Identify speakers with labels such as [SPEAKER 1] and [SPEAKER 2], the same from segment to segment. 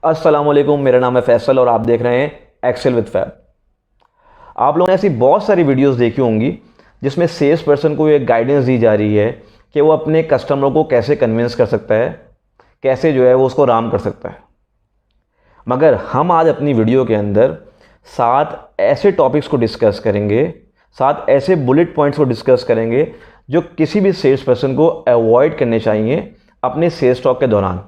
[SPEAKER 1] अस्सलाम वालेकुम, मेरा नाम है फैसल और आप देख रहे हैं एक्सेल विद फैब। आप लोगों ने ऐसी बहुत सारी वीडियोस देखी होंगी जिसमें सेल्स पर्सन को एक गाइडेंस दी जा रही है कि वो अपने कस्टमरों को कैसे कन्विंस कर सकता है, कैसे जो है वो उसको राम कर सकता है। मगर हम आज अपनी वीडियो के अंदर 7 ऐसे टॉपिक्स को डिस्कस करेंगे, 7 ऐसे बुलेट पॉइंट्स को डिस्कस करेंगे जो किसी भी सेल्स पर्सन को अवॉइड करने चाहिए अपने सेल्स टॉक के दौरान।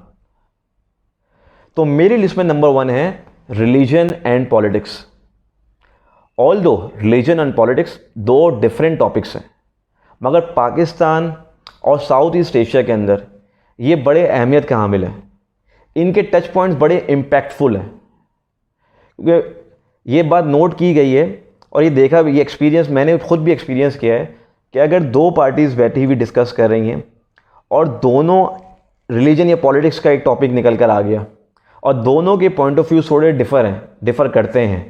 [SPEAKER 1] तो मेरी लिस्ट में नंबर 1 है religion and politics. Although religion and politics 2 different topics हैं, मगर पाकिस्तान और साउथ ईस्ट एशिया के अंदर ये बड़े अहमियत के हामिल हैं। इनके टच पॉइंट्स बड़े इम्पैक्टफुल हैं, क्योंकि ये बात नोट की गई है और ये देखा भी, ये एक्सपीरियंस मैंने खुद भी एक्सपीरियंस किया है कि अगर 2 पार्टीज़ बैठी हुई डिस्कस कर रही हैं और दोनों रिलीजन या पॉलिटिक्स का एक टॉपिक निकल कर आ गया और दोनों के पॉइंट ऑफ व्यू थोड़े डिफ़र करते हैं,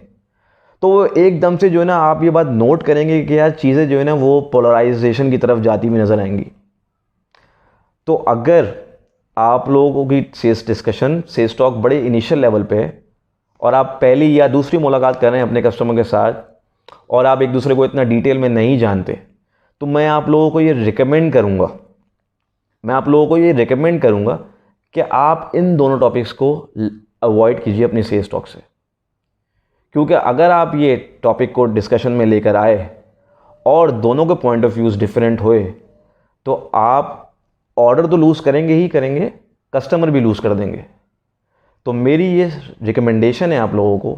[SPEAKER 1] तो वो एकदम से जो है ना, आप ये बात नोट करेंगे कि यार चीज़ें जो है ना वो पोलराइजेशन की तरफ जाती हुई नज़र आएंगी। तो अगर आप लोगों की सेल्स डिस्कशन, सेल्स टॉक बड़े इनिशियल लेवल पे है और आप पहली या दूसरी मुलाकात कर रहे हैं अपने कस्टमर के साथ और आप एक दूसरे को इतना डिटेल में नहीं जानते, तो मैं आप लोगों को ये रिकमेंड करूँगा कि आप इन दोनों टॉपिक्स को अवॉइड कीजिए अपनी सेल्स टॉक से। क्योंकि अगर आप ये टॉपिक को डिस्कशन में लेकर आए और दोनों के पॉइंट ऑफ व्यूज़ डिफरेंट हुए तो आप ऑर्डर तो लूज़ करेंगे ही करेंगे, कस्टमर भी लूज़ कर देंगे। तो मेरी ये रिकमेंडेशन है आप लोगों को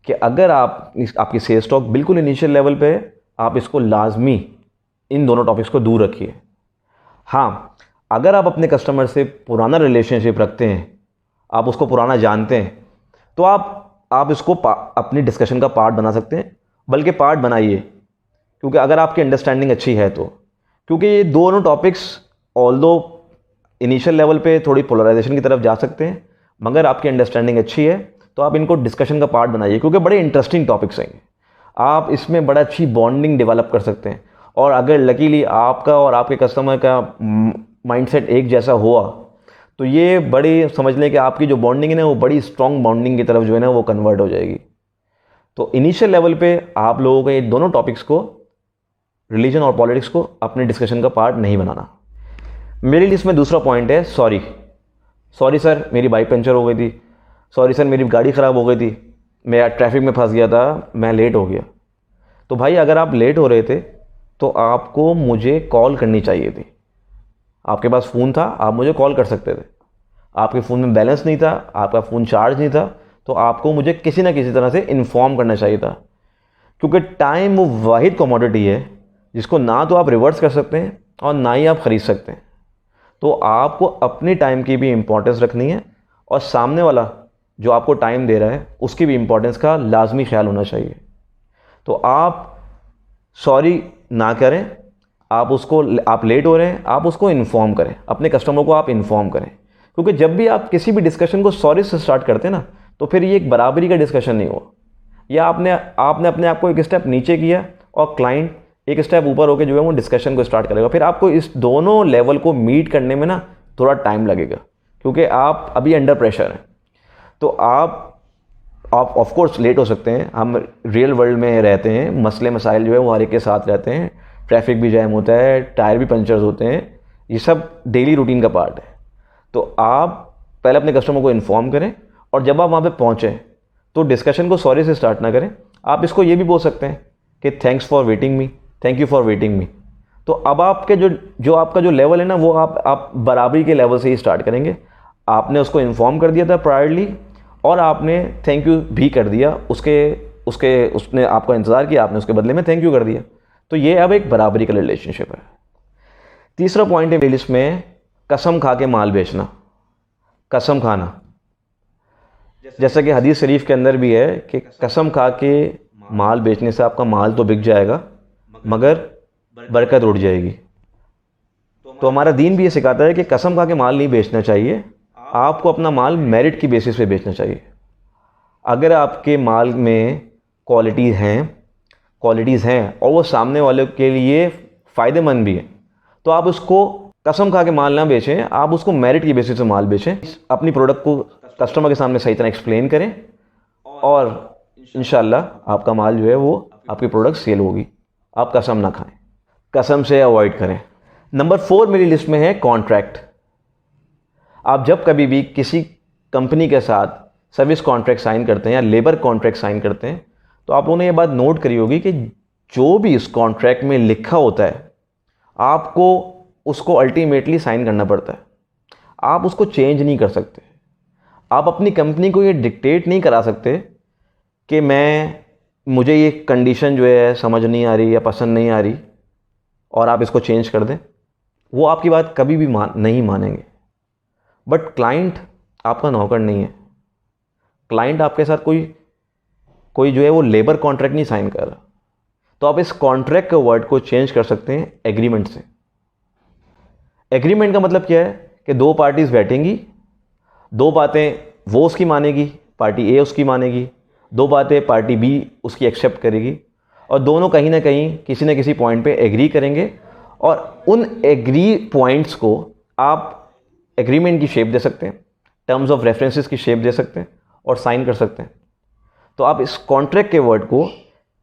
[SPEAKER 1] कि अगर आपकी सेल्स टॉक बिल्कुल इनिशियल लेवल पे है, आप इसको लाजमी इन दोनों टॉपिक्स को दूर रखिए। हाँ, अगर आप अपने कस्टमर से पुराना रिलेशनशिप रखते हैं, आप उसको पुराना जानते हैं, तो आप इसको अपनी डिस्कशन का पार्ट बना सकते हैं, बल्कि पार्ट बनाइए। क्योंकि अगर आपकी अंडरस्टैंडिंग अच्छी है तो, क्योंकि ये दोनों टॉपिक्स ऑल्दो इनिशियल लेवल पे थोड़ी पोलराइजेशन की तरफ जा सकते हैं, मगर आपकी अंडरस्टैंडिंग अच्छी है तो आप इनको डिस्कशन का पार्ट बनाइए, क्योंकि बड़े इंटरेस्टिंग टॉपिक्स हैं। आप इसमें बड़ा अच्छी बॉन्डिंग डेवलप कर सकते हैं। और अगर लकीली आपका और आपके कस्टमर का माइंडसेट एक जैसा हुआ तो ये बड़ी, समझ लें कि आपकी जो बॉन्डिंग है ना वो बड़ी स्ट्रॉन्ग बॉन्डिंग की तरफ जो है ना वो कन्वर्ट हो जाएगी। तो इनिशियल लेवल पे आप लोगों को ये दोनों टॉपिक्स को, रिलीजन और पॉलिटिक्स को, अपने डिस्कशन का पार्ट नहीं बनाना। मेरी लिस्ट में दूसरा पॉइंट है सॉरी सर, मेरी बाइक पंचर हो गई थी, सॉरी सर मेरी गाड़ी ख़राब हो गई थी, मैं ट्रैफिक में फंस गया था, मैं लेट हो गया। तो भाई अगर आप लेट हो रहे थे तो आपको मुझे कॉल करनी चाहिए थी। आपके पास फ़ोन था, आप मुझे कॉल कर सकते थे। आपके फ़ोन में बैलेंस नहीं था, आपका फ़ोन चार्ज नहीं था, तो आपको मुझे किसी ना किसी तरह से इन्फॉर्म करना चाहिए था। क्योंकि टाइम वो वाहिद कमोडिटी है जिसको ना तो आप रिवर्स कर सकते हैं और ना ही आप ख़रीद सकते हैं। तो आपको अपने टाइम की भी इम्पोर्टेंस रखनी है और सामने वाला जो आपको टाइम दे रहा है उसकी भी इम्पोर्टेंस का लाजमी ख्याल होना चाहिए। तो आप सॉरी ना करें, आप लेट हो रहे हैं, आप उसको इन्फॉर्म करें, अपने कस्टमर को आप इन्फॉर्म करें। क्योंकि जब भी आप किसी भी डिस्कशन को सॉरी से स्टार्ट करते हैं ना, तो फिर ये एक बराबरी का डिस्कशन नहीं हुआ। या आपने अपने आप को एक स्टेप नीचे किया और क्लाइंट एक स्टेप ऊपर होकर जो है वो डिस्कशन को स्टार्ट करेगा। फिर आपको इस दोनों लेवल को मीट करने में ना थोड़ा टाइम लगेगा, क्योंकि आप अभी अंडर प्रेशर हैं। तो आप ऑफ कोर्स लेट हो सकते हैं, हम रियल वर्ल्ड में रहते हैं, मसले मसाइल जो है वो हर एक के साथ रहते हैं, ट्रैफिक भी जैम होता है, टायर भी पंचर्स होते हैं, ये सब डेली रूटीन का पार्ट है। तो आप पहले अपने कस्टमर को इन्फॉर्म करें और जब आप वहाँ पे पहुँचें तो डिस्कशन को सॉरी से स्टार्ट ना करें। आप इसको ये भी बोल सकते हैं कि थैंक यू फॉर वेटिंग मी। तो अब आपके जो आपका जो लेवल है ना वो आप बराबरी के लेवल से ही स्टार्ट करेंगे। आपने उसको इन्फॉर्म कर दिया था प्रायरली और आपने थैंक यू भी कर दिया, उसने आपका इंतज़ार किया, आपने उसके बदले में थैंक यू कर दिया। तो ये अब एक बराबरी का रिलेशनशिप है। तीसरा पॉइंट है मेरी लिस्ट में कसम खा के माल बेचना। कसम खाना, जैसा कि हदीस शरीफ के अंदर भी है कि कसम खा के माल बेचने से आपका माल तो बिक जाएगा मगर बरकत उड़ जाएगी। तो हमारा दीन भी ये सिखाता है कि कसम खा के माल नहीं बेचना चाहिए, आपको अपना माल मेरिट की बेसिस पे बेचना चाहिए। अगर आपके माल में क्वालिटीज़ हैं और वो सामने वाले के लिए फ़ायदेमंद भी है, तो आप उसको कसम खा के माल ना बेचें, आप उसको मेरिट की बेसिस पे माल बेचें। अपनी प्रोडक्ट को कस्टमर के सामने सही तरह एक्सप्लेन करें और इंशाल्लाह आपका माल जो है वो आपकी प्रोडक्ट सेल होगी। आप कसम ना खाएं, कसम से अवॉइड करें। नंबर 4 मेरी लिस्ट में है कॉन्ट्रैक्ट। आप जब कभी भी किसी कंपनी के साथ सर्विस कॉन्ट्रैक्ट साइन करते हैं या लेबर कॉन्ट्रैक्ट साइन करते हैं तो आप लोगों ने ये बात नोट करी होगी कि जो भी इस कॉन्ट्रैक्ट में लिखा होता है आपको उसको अल्टीमेटली साइन करना पड़ता है। आप उसको चेंज नहीं कर सकते। आप अपनी कंपनी को ये डिक्टेट नहीं करा सकते कि मुझे ये कंडीशन जो है समझ नहीं आ रही या पसंद नहीं आ रही और आप इसको चेंज कर दें। वो आपकी बात कभी भी नहीं मानेंगे। बट क्लाइंट आपका नौकर नहीं है। क्लाइंट आपके साथ कोई जो है वो लेबर कॉन्ट्रैक्ट नहीं साइन कर रहा। तो आप इस कॉन्ट्रैक्ट के वर्ड को चेंज कर सकते हैं एग्रीमेंट से। एग्रीमेंट का मतलब क्या है कि दो पार्टीज बैठेंगी, दो बातें वो उसकी मानेगी, पार्टी ए उसकी मानेगी, दो बातें पार्टी बी उसकी एक्सेप्ट करेगी और दोनों कहीं ना कहीं किसी न किसी पॉइंट पे एग्री करेंगे और उन एग्री पॉइंट्स को आप एग्रीमेंट की शेप दे सकते हैं, टर्म्स ऑफ रेफरेंसेस की शेप दे सकते हैं और साइन कर सकते हैं। तो आप इस कॉन्ट्रैक्ट के वर्ड को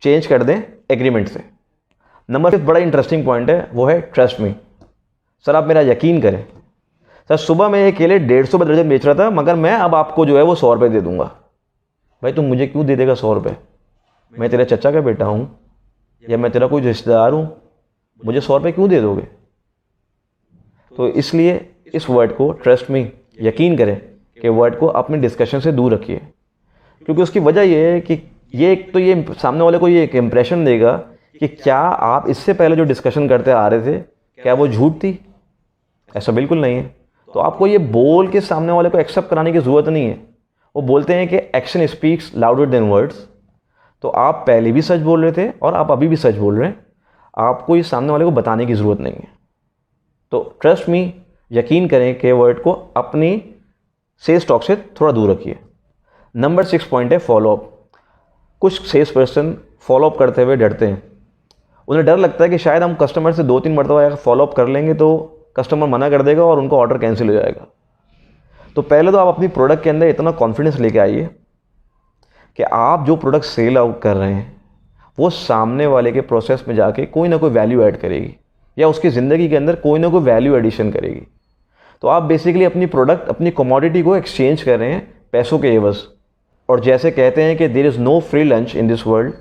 [SPEAKER 1] चेंज कर दें एग्रीमेंट से। नंबर 5 बड़ा इंटरेस्टिंग पॉइंट है, वो है ट्रस्ट मी। सर आप मेरा यकीन करें, सर सुबह मैं ये केले 150 रुपये दर्जन बेच रहा था मगर मैं अब आपको जो है वो 100 रुपये दे दूंगा। भाई तुम मुझे क्यों दे देगा 100 रुपये? मैं तेरे चचा का बेटा हूँ या मैं तेरा कोई रिश्तेदार हूँ, मुझे 100 रुपये क्यों दे दोगे? तो इसलिए इस वर्ड को ट्रस्ट मी, यकीन करें कि वर्ड को अपने डिस्कशन से दूर रखिए। क्योंकि उसकी वजह ये है कि ये सामने वाले को ये एक इम्प्रेशन देगा कि क्या आप इससे पहले जो डिस्कशन करते आ रहे थे क्या वो झूठ थी? ऐसा बिल्कुल नहीं है। तो आपको ये बोल के सामने वाले को एक्सेप्ट कराने की ज़रूरत नहीं है। वो बोलते हैं कि action speaks louder than words. तो आप पहले भी सच बोल रहे थे और आप अभी भी सच बोल रहे हैं। आपको ये सामने वाले को बताने की ज़रूरत नहीं है। तो ट्रस्ट मी, यकीन करें कि वर्ड को अपनी सेल्स टॉक से थोड़ा दूर रखिए। नंबर 6 पॉइंट है फॉलोअप। कुछ सेल्स पर्सन फॉलोअप करते हुए डरते हैं। उन्हें डर लगता है कि शायद हम कस्टमर से 2-3 मरतबा फॉलोअप कर लेंगे तो कस्टमर मना कर देगा और उनका ऑर्डर कैंसिल हो जाएगा। तो पहले तो आप अपनी प्रोडक्ट के अंदर इतना कॉन्फिडेंस लेके आइए कि आप जो प्रोडक्ट सेल आउट कर रहे हैं वो सामने वाले के प्रोसेस में जाके कोई ना कोई वैल्यू ऐड करेगी या उसकी ज़िंदगी के अंदर कोई ना कोई वैल्यू एडिशन करेगी। तो आप बेसिकली अपनी प्रोडक्ट, अपनी कमोडिटी को एक्सचेंज कर रहे हैं पैसों के एवज। और जैसे कहते हैं कि there is no free lunch in this world,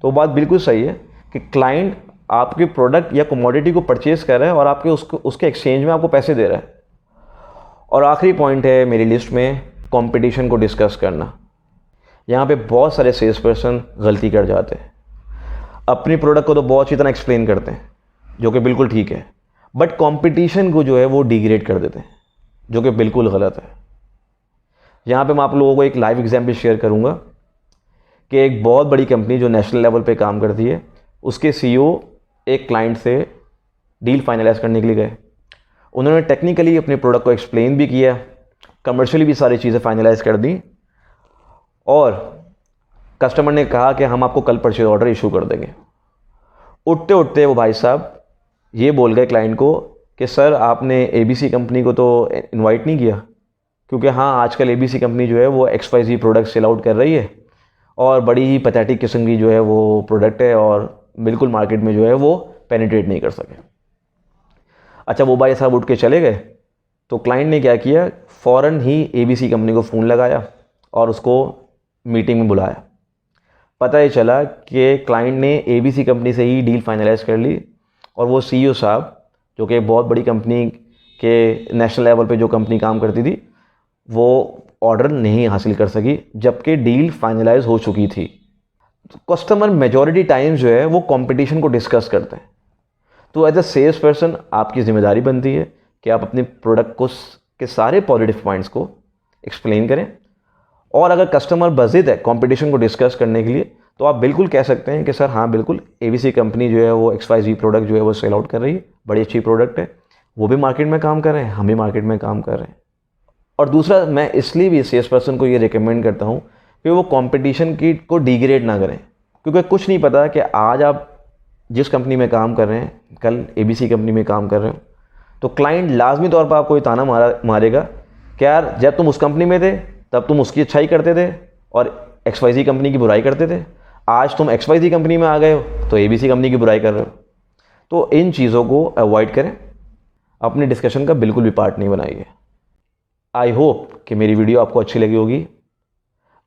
[SPEAKER 1] तो बात बिल्कुल सही है कि क्लाइंट आपके प्रोडक्ट या कमोडिटी को परचेज कर रहा है और आपके उसके एक्सचेंज में आपको पैसे दे रहा है। और आखिरी पॉइंट है मेरी लिस्ट में कंपटीशन को डिस्कस करना। यहाँ पे बहुत सारे सेल्स पर्सन गलती कर जाते हैं। अपनी प्रोडक्ट को तो बहुत अच्छी तरह एक्सप्लेन करते हैं जो कि बिल्कुल ठीक है, बट कंपटीशन को जो है वो डिग्रेड कर देते हैं जो कि बिल्कुल गलत है। यहाँ पे मैं आप लोगों को एक लाइव एग्जाम्पल शेयर करूँगा कि एक बहुत बड़ी कंपनी जो नेशनल लेवल पे काम करती है, उसके CEO एक क्लाइंट से डील फाइनलाइज करने के लिए गए। उन्होंने टेक्निकली अपने प्रोडक्ट को एक्सप्लेन भी किया, कमर्शियली भी सारी चीज़ें फाइनलाइज कर दी और कस्टमर ने कहा कि हम आपको कल परचेज ऑर्डर इशू कर देंगे। उठते उठते वो भाई साहब ये बोल गए क्लाइंट को कि सर आपने ABC कंपनी को तो इनवाइट नहीं किया, क्योंकि हाँ आजकल ABC कंपनी जो है वो XYZ प्रोडक्ट सेल आउट कर रही है और बड़ी ही पैथेटिक किस्म की जो है वो प्रोडक्ट है और बिल्कुल मार्केट में जो है वो पेनिट्रेट नहीं कर सके। अच्छा, वो भाई साहब उठ के चले गए। तो क्लाइंट ने क्या किया, फ़ौरन ही ABC कंपनी को फ़ोन लगाया और उसको मीटिंग में बुलाया। पता ही चला कि क्लाइंट ने ABC कंपनी से ही डील फाइनलाइज कर ली और वो CEO साहब जो कि बहुत बड़ी कंपनी के नेशनल लेवल पे जो कंपनी काम करती थी वो ऑर्डर नहीं हासिल कर सकी जबकि डील फाइनलाइज हो चुकी थी। तो कस्टमर मेजॉरिटी टाइम्स जो है वो कंपटीशन को डिस्कस करते हैं। तो एज अ सेल्स पर्सन आपकी ज़िम्मेदारी बनती है कि आप अपने प्रोडक्ट को के सारे पॉजिटिव पॉइंट्स को एक्सप्लेन करें और अगर कस्टमर बज़िद है कंपटीशन को डिस्कस करने के लिए तो आप बिल्कुल कह सकते हैं कि सर हाँ बिल्कुल ABC कंपनी जो है वो XYZ प्रोडक्ट जो है वो सेल आउट कर रही है, बड़ी अच्छी प्रोडक्ट है, वो भी मार्केट में काम कर रहे हैं, हम भी मार्केट में काम कर रहे हैं। और दूसरा, मैं इसलिए भी सेल्स पर्सन को ये रिकमेंड करता हूँ कि वो कंपटीशन को डिग्रेड ना करें, क्योंकि कुछ नहीं पता कि आज आप जिस कंपनी में काम कर रहे हैं कल ABC कंपनी में काम कर रहे हो, तो क्लाइंट लाजमी तौर पर आपको ये ताना मारेगा कि यार जब तुम उस कंपनी में थे तब तुम उसकी अच्छाई करते थे और XYZ कंपनी की बुराई करते थे। आज तुम XYZ कंपनी में आ गए हो तो ABC कंपनी की बुराई कर रहे हो। तो इन चीज़ों को अवॉइड करें, अपने डिस्कशन का बिल्कुल भी पार्ट नहीं बनाइए। आई होप कि मेरी वीडियो आपको अच्छी लगी होगी।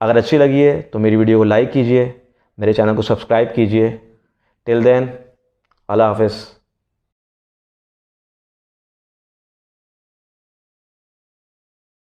[SPEAKER 1] अगर अच्छी लगी है तो मेरी वीडियो को लाइक कीजिए, मेरे चैनल को सब्सक्राइब कीजिए। टिल देन, अल्लाह हाफ़िज़।